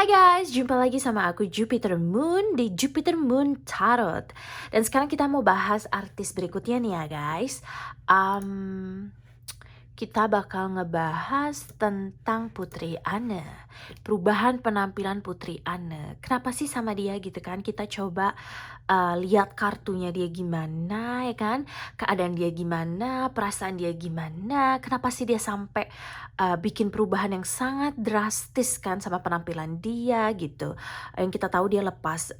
Hai guys, jumpa lagi sama aku Jupiter Moon di Jupiter Moon Tarot. Dan sekarang kita mau bahas artis berikutnya nih ya guys. Kita bakal ngebahas tentang Putri Anne. Perubahan penampilan Putri Anne. Kenapa sih sama dia gitu kan? Kita coba lihat kartunya dia gimana ya kan? Keadaan dia gimana? Perasaan dia gimana? Kenapa sih dia sampai bikin perubahan yang sangat drastis kan sama penampilan dia gitu? Yang kita tahu dia lepas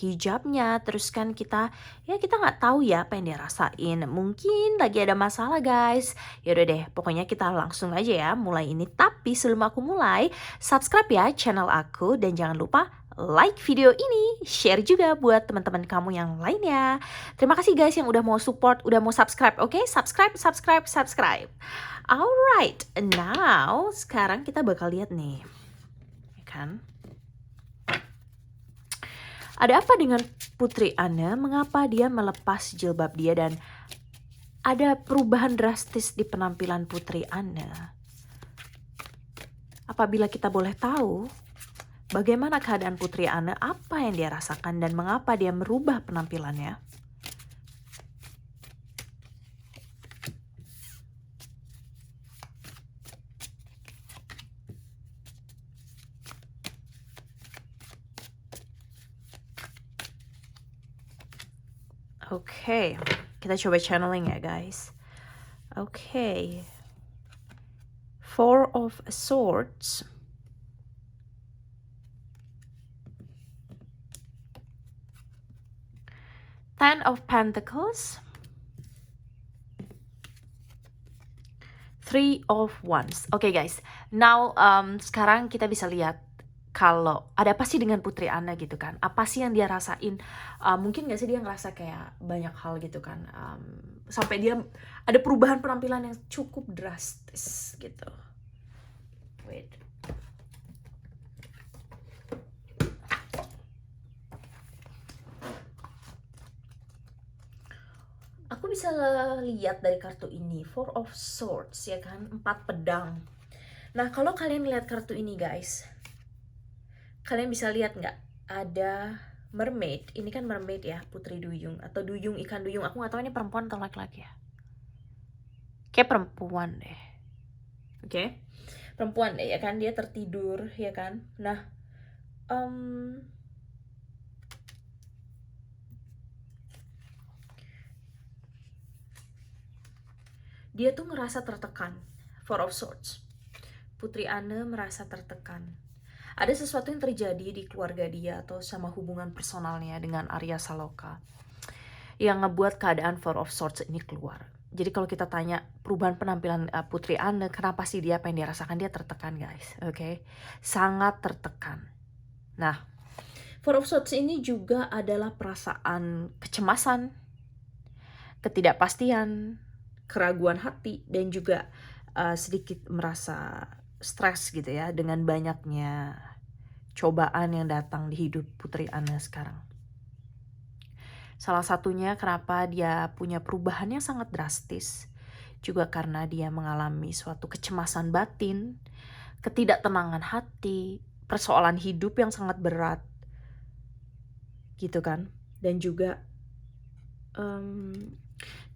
hijabnya, terus kan kita nggak tahu ya apa yang dia rasain. Mungkin lagi ada masalah guys. Yaudah deh, pokoknya kita langsung aja ya mulai ini. Tapi sebelum aku mulai, subscribe ya channel aku dan jangan lupa like video ini, share juga buat teman-teman kamu yang lainnya. Terima kasih guys yang udah mau support, udah mau subscribe, oke? Subscribe. Alright, now sekarang kita bakal lihat nih, ya kan? Ada apa dengan Putri Anne? Mengapa dia melepas jilbab dia dan ada perubahan drastis di penampilan Putri Anne? Apabila kita boleh tahu, bagaimana keadaan Putri Anne, apa yang dia rasakan dan mengapa dia merubah penampilannya? Oke, kita coba channeling ya guys. Oke. Four of Swords. Ten of Pentacles. Three of Wands. Oke guys, now sekarang kita bisa lihat kalau ada apa sih dengan Putri Anne gitu kan. Apa sih yang dia rasain? Mungkin gak sih dia ngerasa kayak banyak hal gitu kan. Sampai dia ada perubahan penampilan yang cukup drastis gitu. Wait. Aku bisa lihat dari kartu ini, Four of Swords ya kan, 4 pedang. Nah kalau kalian lihat kartu ini guys, kalian bisa lihat nggak ada mermaid. Ini kan mermaid ya, putri duyung atau duyung, ikan duyung. Aku nggak tahu ini perempuan atau laki-laki ya. Kayak perempuan deh. Oke. Perempuan deh ya kan, dia tertidur ya kan. Nah, dia tuh ngerasa tertekan. Four of Swords. Putri Anne merasa tertekan. Ada sesuatu yang terjadi di keluarga dia atau sama hubungan personalnya dengan Arya Saloka yang ngebuat keadaan Four of Swords ini keluar. Jadi kalau kita tanya perubahan penampilan Putri Anne, kenapa sih dia, apa yang dia rasakan? Dia tertekan guys, oke? Sangat tertekan. Nah, Four of Swords ini juga adalah perasaan kecemasan, ketidakpastian, keraguan hati, dan juga sedikit merasa stres gitu ya dengan banyaknya cobaan yang datang di hidup Putri Anne sekarang. Salah satunya kenapa dia punya perubahan yang sangat drastis juga karena dia mengalami suatu kecemasan batin, ketidaktenangan hati, persoalan hidup yang sangat berat gitu kan. Dan juga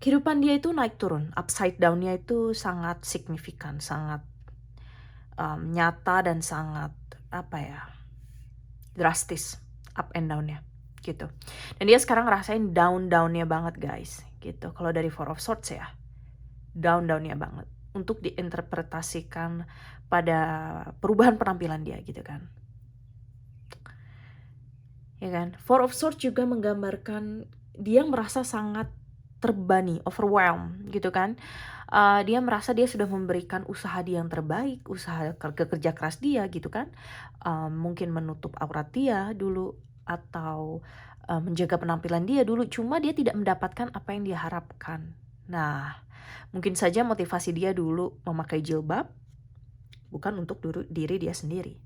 kehidupan dia itu naik turun, upside down-nya itu sangat signifikan, sangat nyata dan sangat drastis, up and down-nya gitu. Dan dia sekarang ngerasain down-nya banget guys gitu. Kalau dari Four of Swords ya, down-nya banget untuk diinterpretasikan pada perubahan penampilan dia gitu kan. Ya kan? Four of Swords juga menggambarkan dia merasa sangat terbebani, overwhelmed gitu kan. Dia merasa dia sudah memberikan usaha dia yang terbaik, usaha kerja keras dia gitu kan. Mungkin menutup aurat dia dulu atau menjaga penampilan dia dulu, cuma dia tidak mendapatkan apa yang dia harapkan. Nah, mungkin saja motivasi dia dulu memakai jilbab bukan untuk diri dia sendiri.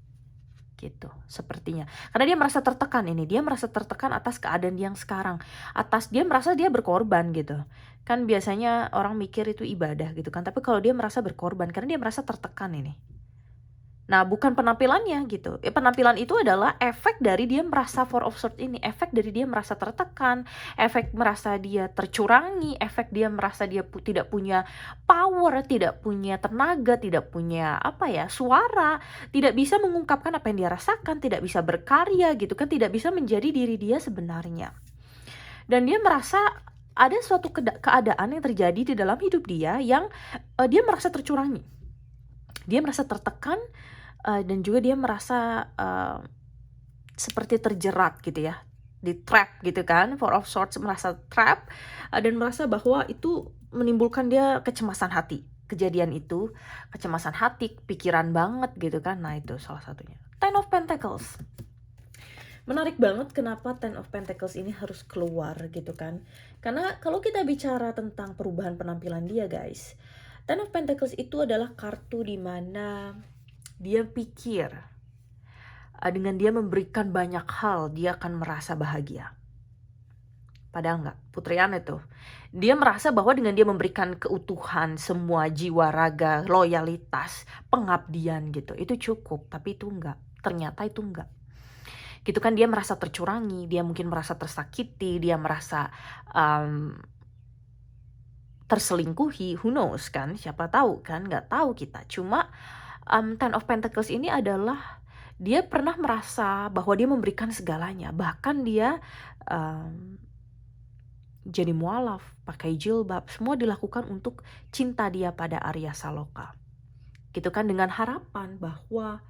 Gitu sepertinya, karena dia merasa tertekan dia merasa tertekan atas keadaan yang sekarang, dia merasa dia berkorban gitu kan. Biasanya orang mikir itu ibadah gitu kan, tapi kalau dia merasa berkorban karena dia merasa tertekan ini Nah, bukan penampilannya gitu. Penampilan itu adalah efek dari dia merasa Four of Swords ini, efek dari dia merasa tertekan, efek merasa dia tercurangi, efek dia merasa dia tidak punya power, tidak punya tenaga, tidak punya apa ya, suara, tidak bisa mengungkapkan apa yang dia rasakan, tidak bisa berkarya gitu kan, tidak bisa menjadi diri dia sebenarnya. Dan dia merasa ada suatu keadaan yang terjadi di dalam hidup dia yang dia merasa tercurangi. Dia merasa tertekan, dan juga dia merasa seperti terjerat gitu ya, di trap gitu kan. Four of Swords merasa trap, dan merasa bahwa itu menimbulkan dia kecemasan hati. Kejadian itu, kecemasan hati, pikiran banget gitu kan. Nah itu salah satunya. Ten of Pentacles. Menarik banget kenapa Ten of Pentacles ini harus keluar gitu kan. Karena kalau kita bicara tentang perubahan penampilan dia guys, Ten of Pentacles itu adalah kartu dimana dia pikir dengan dia memberikan banyak hal dia akan merasa bahagia. Padahal enggak, Putri Anne tuh dia merasa bahwa dengan dia memberikan keutuhan semua jiwa raga, loyalitas, pengabdian gitu, itu cukup. Tapi itu enggak, ternyata itu enggak gitu kan. Dia merasa tercurangi, dia mungkin merasa tersakiti, dia merasa terselingkuhi, who knows kan, siapa tahu kan, nggak tahu kita. Cuma Ten of Pentacles ini adalah dia pernah merasa bahwa dia memberikan segalanya, bahkan dia jadi mualaf, pakai jilbab, semua dilakukan untuk cinta dia pada Arya Saloka gitu kan, dengan harapan bahwa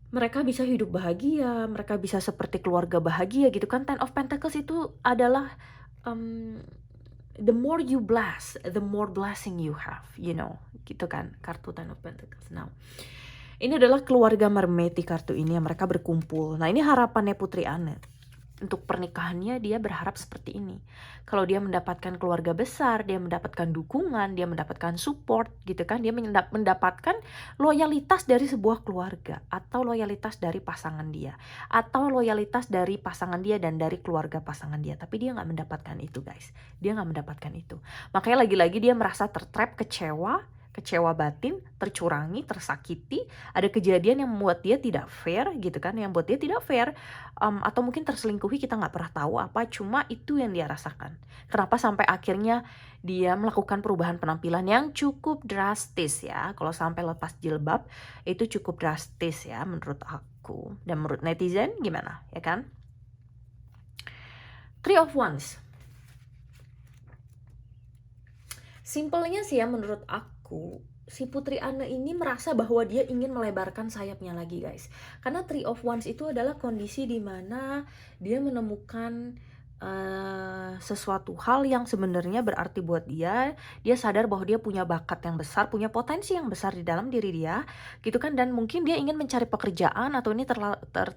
mereka bisa hidup bahagia, mereka bisa seperti keluarga bahagia gitu kan. Ten of Pentacles itu adalah the more you bless, the more blessing you have, you know, gitu kan, kartu Ten of Pentacles. Now, ini adalah keluarga mermaid di kartu ini yang mereka berkumpul. Nah, ini harapannya Putri Anne. Untuk pernikahannya dia berharap seperti ini. Kalau dia mendapatkan keluarga besar, dia mendapatkan dukungan, dia mendapatkan support gitu kan, dia mendapatkan loyalitas dari sebuah keluarga, atau loyalitas dari pasangan dia, atau loyalitas dari pasangan dia dan dari keluarga pasangan dia. Tapi dia nggak mendapatkan itu guys, dia nggak mendapatkan itu. Makanya lagi-lagi dia merasa tertrap, kecewa batin, tercurangi, tersakiti, ada kejadian yang membuat dia tidak fair gitu kan, yang membuat dia tidak fair, atau mungkin terselingkuhi, kita nggak pernah tahu apa, cuma itu yang dia rasakan. Kenapa sampai akhirnya dia melakukan perubahan penampilan yang cukup drastis ya. Kalau sampai lepas jilbab itu cukup drastis ya menurut aku, dan menurut netizen gimana ya kan. Three of Wands. Simpelnya sih ya menurut aku, si Putri Anne ini merasa bahwa dia ingin melebarkan sayapnya lagi guys. Karena Three of Wands itu adalah kondisi dimana dia menemukan sesuatu hal yang sebenarnya berarti buat dia. Dia sadar bahwa dia punya bakat yang besar, punya potensi yang besar di dalam diri dia gitu kan. Dan mungkin dia ingin mencari pekerjaan, atau ini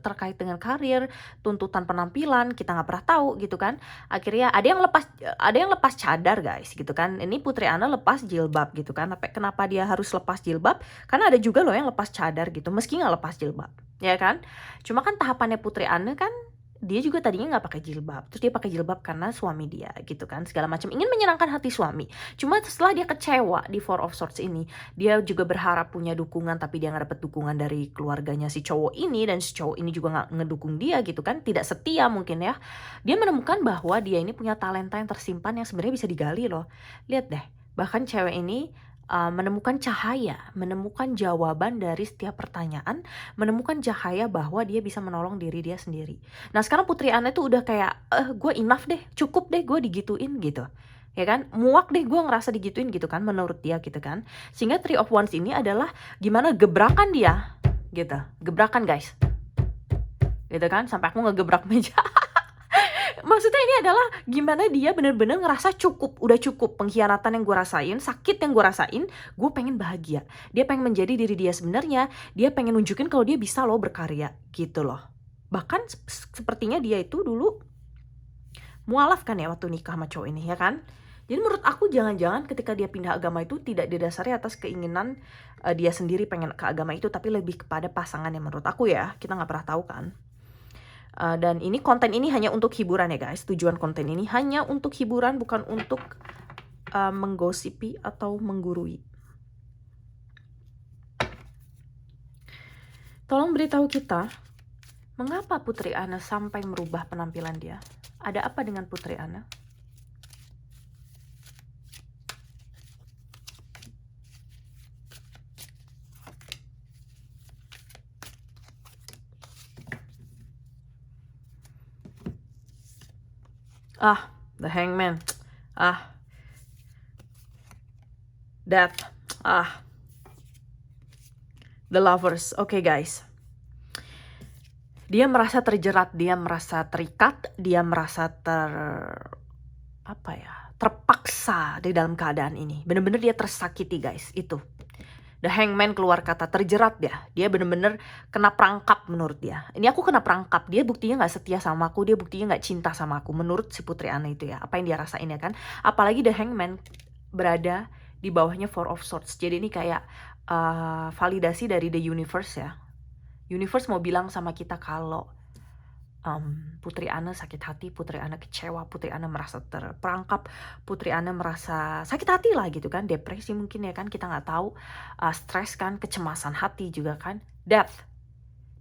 terkait dengan karir, tuntutan penampilan, kita nggak pernah tahu gitu kan. Akhirnya ada yang lepas cadar guys gitu kan. Ini Putri Anne lepas jilbab gitu kan. Kenapa dia harus lepas jilbab? Karena ada juga loh yang lepas cadar gitu meski nggak lepas jilbab ya kan. Cuma kan tahapannya Putri Anne kan, dia juga tadinya nggak pakai jilbab, terus dia pakai jilbab karena suami dia gitu kan, segala macam ingin menyenangkan hati suami. Cuma setelah dia kecewa di Four of Swords ini, dia juga berharap punya dukungan, tapi dia nggak dapet dukungan dari keluarganya si cowok ini, dan si cowok ini juga nggak ngedukung dia gitu kan, tidak setia mungkin ya. Dia menemukan bahwa dia ini punya talenta yang tersimpan yang sebenarnya bisa digali loh. Lihat deh, bahkan cewek ini menemukan cahaya, menemukan jawaban dari setiap pertanyaan, menemukan cahaya bahwa dia bisa menolong diri dia sendiri. Nah sekarang Putri Anne tuh udah kayak, gue enough deh, cukup deh gue digituin gitu. Ya kan, muak deh gue ngerasa digituin gitu kan, menurut dia gitu kan. Sehingga Three of Wands ini adalah gimana gebrakan dia gitu, gebrakan guys. Gitu kan, sampai aku ngegebrak meja. Maksudnya ini adalah gimana dia bener-bener ngerasa cukup, udah cukup pengkhianatan yang gue rasain, sakit yang gue rasain, gue pengen bahagia. Dia pengen menjadi diri dia sebenarnya, dia pengen nunjukin kalau dia bisa loh berkarya gitu loh. Bahkan sepertinya dia itu dulu mualaf kan ya waktu nikah sama cowok ini ya kan. Jadi menurut aku jangan-jangan ketika dia pindah agama itu tidak didasari atas keinginan dia sendiri pengen ke agama itu, tapi lebih kepada pasangannya menurut aku ya, kita nggak pernah tahu kan. Dan ini konten ini hanya untuk hiburan ya guys. Tujuan konten ini hanya untuk hiburan, bukan untuk menggosipi atau menggurui. Tolong beritahu kita, mengapa Putri Anne sampai merubah penampilan dia? Ada apa dengan Putri Anne? The Hangman. Death. The Lovers. Oke, guys. Dia merasa terjerat, dia merasa terikat, dia merasa terpaksa di dalam keadaan ini. Bener-bener dia tersakiti, guys. Itu. The Hangman keluar kata terjerat dia. Dia bener-bener kena perangkap menurut dia. Ini aku kena perangkap. Dia buktinya gak setia sama aku. Dia buktinya gak cinta sama aku. Menurut si Putri Anne itu ya. Apa yang dia rasain ya kan. Apalagi The Hangman berada di bawahnya Four of Swords. Jadi ini kayak validasi dari the universe ya. Universe mau bilang sama kita kalau Putri Anne sakit hati, Putri Anne kecewa, Putri Anne merasa terperangkap, Putri Anne merasa sakit hati lah gitu kan, depresi mungkin ya kan, kita nggak tahu, stres kan, kecemasan hati juga kan, death.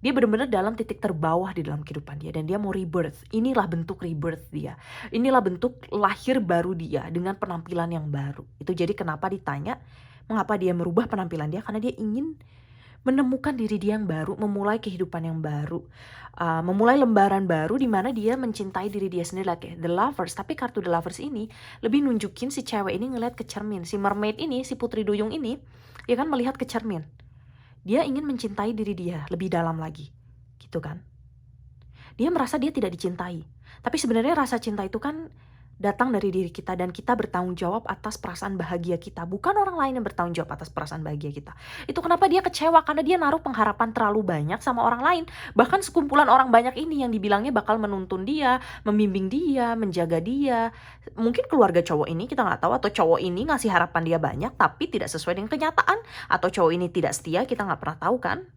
Dia benar-benar dalam titik terbawah di dalam kehidupan dia dan dia mau rebirth. Inilah bentuk rebirth dia. Inilah bentuk lahir baru dia dengan penampilan yang baru. Itu jadi kenapa ditanya mengapa dia merubah penampilan dia, karena dia ingin menemukan diri dia yang baru, memulai kehidupan yang baru, memulai lembaran baru di mana dia mencintai diri dia sendiri lagi. The Lovers, tapi kartu The Lovers ini lebih nunjukin si cewek ini ngeliat ke cermin. Si mermaid ini, si putri duyung ini, ya kan melihat ke cermin. Dia ingin mencintai diri dia lebih dalam lagi, gitu kan. Dia merasa dia tidak dicintai. Tapi sebenarnya rasa cinta itu kan datang dari diri kita dan kita bertanggung jawab atas perasaan bahagia kita. Bukan orang lain yang bertanggung jawab atas perasaan bahagia kita. Itu kenapa dia kecewa, karena dia naruh pengharapan terlalu banyak sama orang lain. Bahkan sekumpulan orang banyak ini yang dibilangnya bakal menuntun dia, membimbing dia, menjaga dia. Mungkin keluarga cowok ini kita nggak tahu, atau cowok ini ngasih harapan dia banyak tapi tidak sesuai dengan kenyataan. Atau cowok ini tidak setia, kita nggak pernah tahu kan.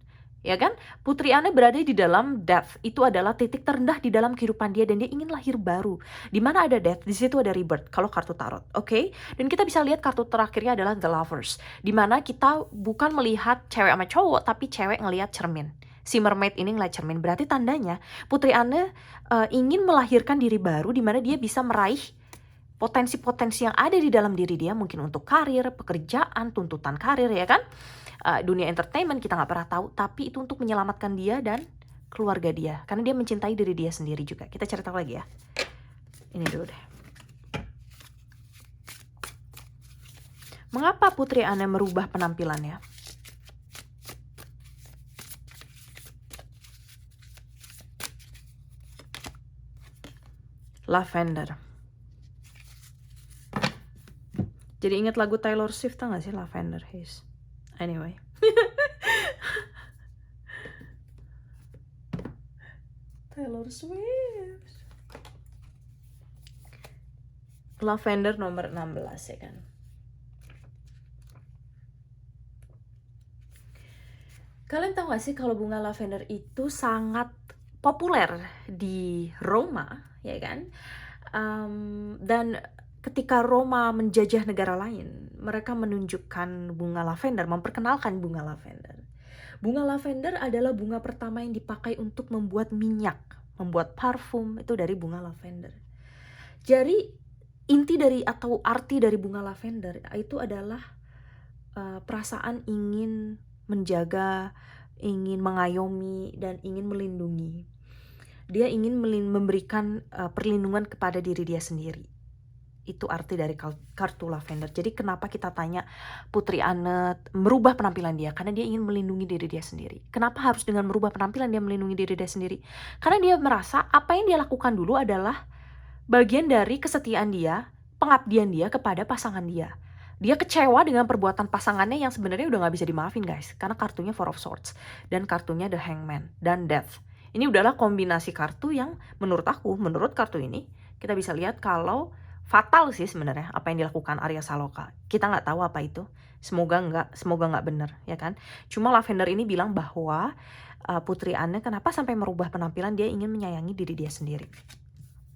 Ya kan, Putri Anne berada di dalam death. Itu adalah titik terendah di dalam kehidupan dia dan dia ingin lahir baru. Di mana ada death, di situ ada rebirth. Kalau kartu tarot, oke? Dan kita bisa lihat kartu terakhirnya adalah The Lovers, di mana kita bukan melihat cewek sama cowok, tapi cewek ngelihat cermin. Si mermaid ini ngeliat cermin, berarti tandanya Putri Anne ingin melahirkan diri baru, di mana dia bisa meraih potensi-potensi yang ada di dalam diri dia, mungkin untuk karir, pekerjaan, tuntutan karir ya kan. Dunia entertainment kita nggak pernah tahu, tapi itu untuk menyelamatkan dia dan keluarga dia, karena dia mencintai diri dia sendiri juga. Kita cerita lagi ya, ini dulu deh. Mengapa Putri Anne merubah penampilannya? Lavender. Jadi ingat lagu Taylor Swift nggak sih, Lavender Haze? Anyway. Taylor Swift. Lavender nomor 16 ya kan. Kalian tahu gak sih kalau bunga lavender itu sangat populer di Roma, ya kan? Dan ketika Roma menjajah negara lain, mereka menunjukkan bunga lavender, memperkenalkan bunga lavender. Bunga lavender adalah bunga pertama yang dipakai untuk membuat minyak, membuat parfum, itu dari bunga lavender. Jadi inti dari atau arti dari bunga lavender itu adalah perasaan ingin menjaga, ingin mengayomi, dan ingin melindungi. Dia ingin memberikan perlindungan kepada diri dia sendiri. Itu arti dari kartu lavender. Jadi kenapa kita tanya Putri Anne merubah penampilan dia? Karena dia ingin melindungi diri dia sendiri. Kenapa harus dengan merubah penampilan dia melindungi diri dia sendiri? Karena dia merasa apa yang dia lakukan dulu adalah bagian dari kesetiaan dia, pengabdian dia kepada pasangan dia. Dia kecewa dengan perbuatan pasangannya yang sebenarnya udah gak bisa dimaafin guys. Karena kartunya Four of Swords dan kartunya The Hangman dan Death. Ini udahlah kombinasi kartu yang menurut aku, menurut kartu ini, kita bisa lihat kalau fatal sih sebenarnya apa yang dilakukan Arya Saloka. Kita nggak tahu apa itu. Semoga nggak benar ya kan. Cuma Lavender ini bilang bahwa Putri Anne kenapa sampai merubah penampilan, dia ingin menyayangi diri dia sendiri.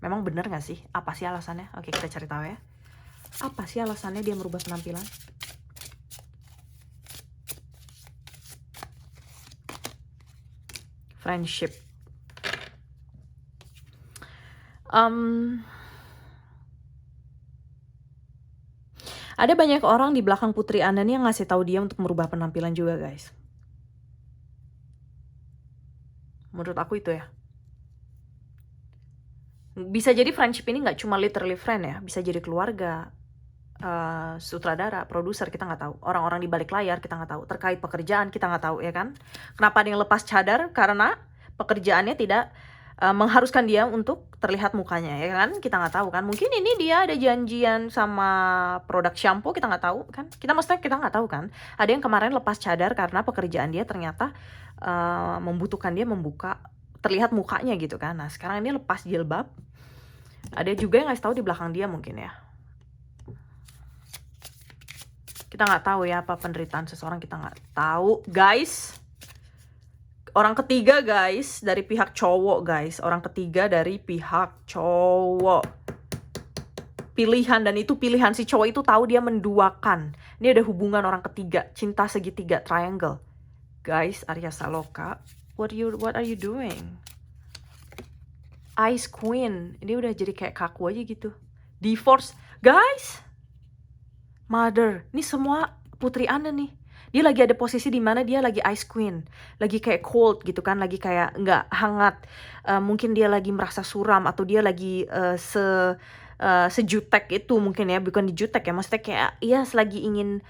Memang benar nggak sih? Apa sih alasannya? Oke, kita cari tahu ya. Apa sih alasannya dia merubah penampilan? Friendship. Ada banyak orang di belakang Putri Anda nih yang ngasih tahu dia untuk merubah penampilan juga, guys. Menurut aku itu ya. Bisa jadi friendship ini nggak cuma literally friend ya, bisa jadi keluarga, sutradara, produser, kita nggak tahu. Orang-orang di balik layar kita nggak tahu. Terkait pekerjaan kita nggak tahu, ya kan? Kenapa ada yang lepas cadar? Karena pekerjaannya tidak mengharuskan dia untuk terlihat mukanya, ya kan? Kita nggak tahu kan? Mungkin ini dia ada janjian sama produk shampoo, kita nggak tahu kan? Kita nggak tahu kan? Ada yang kemarin lepas cadar karena pekerjaan dia ternyata membutuhkan dia membuka terlihat mukanya gitu kan. Nah sekarang ini lepas jilbab. Ada juga yang ngasih tahu di belakang dia mungkin ya. Kita nggak tahu ya apa penderitaan seseorang, kita nggak tahu, guys. Orang ketiga, guys, dari pihak cowok, guys. Orang ketiga dari pihak cowok. Pilihan, dan itu pilihan si cowok itu tahu dia menduakan. Ini ada hubungan orang ketiga, cinta segitiga, triangle. Guys, Arya Saloka, what are you doing? Ice Queen, ini udah jadi kayak kaku aja gitu. Divorce, guys. Mother, ini semua Putri Anda nih. Dia lagi ada posisi di mana dia lagi Ice Queen, lagi kayak cold gitu kan, lagi kayak nggak hangat. Mungkin dia lagi merasa suram atau dia lagi sejutek itu mungkin ya, bukan dijutek ya, maksudnya kayak ya lagi ingin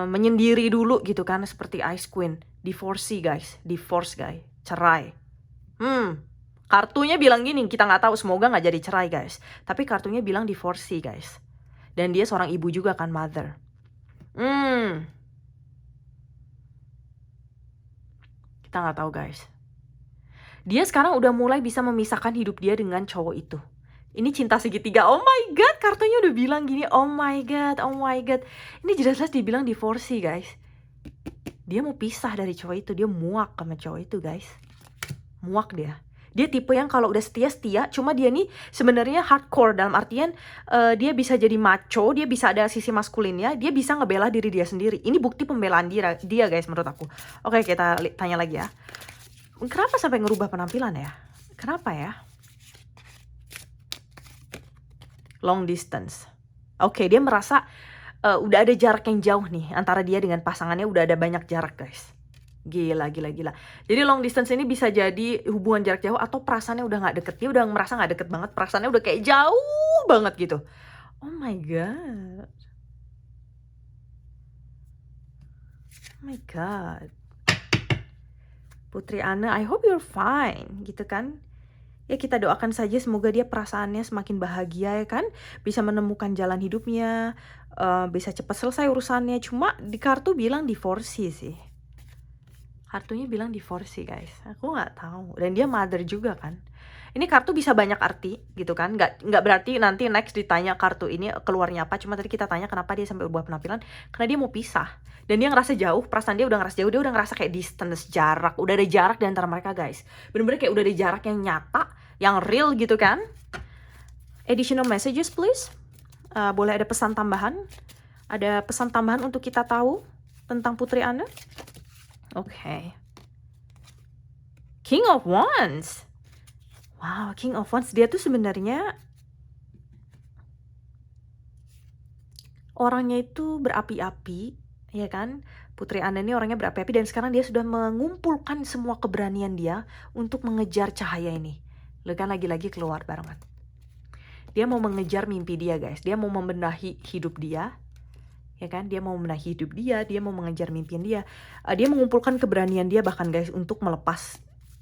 menyendiri dulu gitu kan, seperti Ice Queen. Divorce guys, divorce guys, cerai. Kartunya bilang gini, kita nggak tahu, semoga nggak jadi cerai guys. Tapi kartunya bilang divorce guys. Dan dia seorang ibu juga kan, mother. Kita nggak tahu guys. Dia sekarang udah mulai bisa memisahkan hidup dia dengan cowok itu. Ini cinta segitiga. Oh my god, kartunya udah bilang gini. Oh my god, oh my god. Ini jelas-jelas dibilang divorce guys. Dia mau pisah dari cowok itu. Dia muak sama cowok itu guys. Muak dia. Dia tipe yang kalau udah setia, cuma dia nih sebenarnya hardcore, dalam artian dia bisa jadi macho, dia bisa ada sisi maskulinnya, dia bisa ngebela diri dia sendiri. Ini bukti pembelaan dia guys menurut aku. Oke, kita tanya lagi ya. Kenapa sampai ngerubah penampilan ya? Kenapa ya? Long distance. Oke, dia merasa udah ada jarak yang jauh nih antara dia dengan pasangannya, udah ada banyak jarak guys. Gila. Jadi long distance ini bisa jadi hubungan jarak jauh atau perasaannya udah gak deket. Dia udah merasa gak deket banget, perasaannya udah kayak jauh banget gitu. Oh my god. Oh my god. Putri Anda, I hope you're fine gitu kan. Ya kita doakan saja semoga dia perasaannya semakin bahagia ya kan. Bisa menemukan jalan hidupnya, bisa cepat selesai urusannya. Cuma di kartu bilang divorce sih. Kartunya bilang divorce guys. Aku nggak tahu. Dan dia mother juga kan. Ini kartu bisa banyak arti gitu kan. Nggak berarti nanti next ditanya kartu ini keluarnya apa. Cuma tadi kita tanya kenapa dia sampai ubah penampilan. Karena dia mau pisah. Dan dia ngerasa jauh. Perasaan dia udah ngerasa jauh. Dia udah ngerasa kayak distance, jarak. Udah ada jarak di antara mereka guys. Bener-bener kayak udah ada jarak yang nyata. Yang real gitu kan. Additional messages please. Boleh ada pesan tambahan. Ada pesan tambahan untuk kita tahu tentang Putri Anda. Oke. King of Wands. Wow, King of Wands. Dia tuh sebenarnya orangnya itu berapi-api, ya kan? Putri Anda ini orangnya berapi-api dan sekarang dia sudah mengumpulkan semua keberanian dia untuk mengejar cahaya ini. Lo kan lagi-lagi keluar barengan. Dia mau mengejar mimpi dia, guys. Dia mau membenahi hidup dia. Ya kan, dia mau membenahi hidup dia mau mengejar mimpian dia. Dia mengumpulkan keberanian dia bahkan guys untuk melepas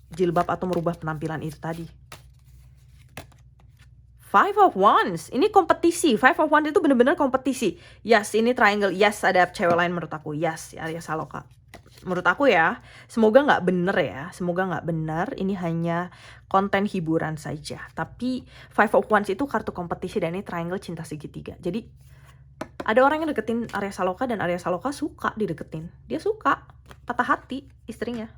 jilbab atau merubah penampilan itu tadi. Five of Wands, ini kompetisi. Five of Wands itu bener-bener kompetisi. Yes, ini triangle. Yes, ada cewek lain menurut aku. Yes, Arya Saloka. Menurut aku ya, semoga nggak bener ya. Semoga nggak bener. Ini hanya konten hiburan saja. Tapi Five of Wands itu kartu kompetisi dan ini triangle cinta segitiga. Jadi ada orang yang deketin Arya Saloka dan Arya Saloka suka dideketin. Dia suka, patah hati istrinya.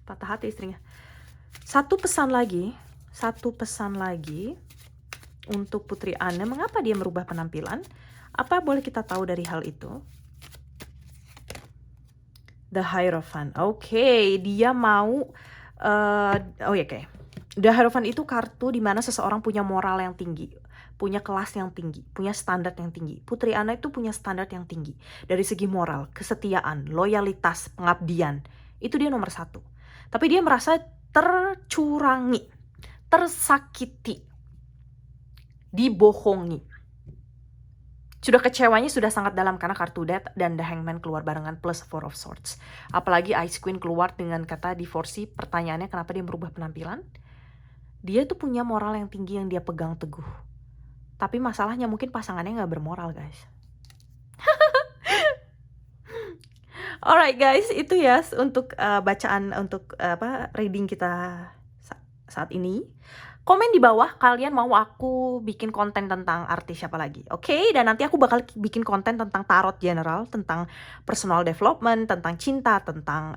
Patah hati istrinya. Satu pesan lagi untuk Putri Anda. Mengapa dia merubah penampilan? Apa boleh kita tahu dari hal itu? The Hierophant. Oke, dia mau oh ya, oke. The Hierophant itu kartu di mana seseorang punya moral yang tinggi, punya kelas yang tinggi, punya standar yang tinggi. Putri Ana itu punya standar yang tinggi dari segi moral, kesetiaan, loyalitas, pengabdian. Itu dia nomor satu. Tapi dia merasa tercurangi, tersakiti, dibohongi. Sudah kecewanya sudah sangat dalam karena kartu Death dan The Hangman keluar barengan plus Four of Swords. Apalagi Ice Queen keluar dengan kata divorce. Pertanyaannya kenapa dia merubah penampilan? Dia tuh punya moral yang tinggi yang dia pegang teguh. Tapi masalahnya mungkin pasangannya gak bermoral, guys. Alright guys, itu ya untuk bacaan untuk reading kita saat ini. Komen di bawah kalian mau aku bikin konten tentang artis siapa lagi, oke? Dan nanti aku bakal bikin konten tentang tarot general, tentang personal development, tentang cinta, tentang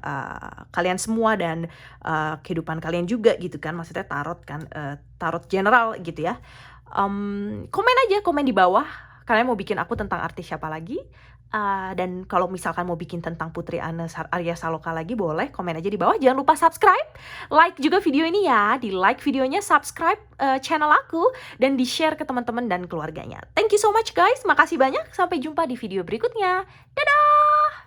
kalian semua dan kehidupan kalian juga gitu kan. Maksudnya tarot kan, tarot general gitu ya. Komen di bawah kalian mau bikin aku tentang artis siapa lagi. Dan kalau misalkan mau bikin tentang Putri Arya Saloka lagi, boleh komen aja di bawah. Jangan lupa subscribe, like juga video ini ya. Di like videonya, subscribe channel aku, dan di share ke teman-teman dan keluarganya. Thank you so much guys, makasih banyak. Sampai jumpa di video berikutnya. Dadah!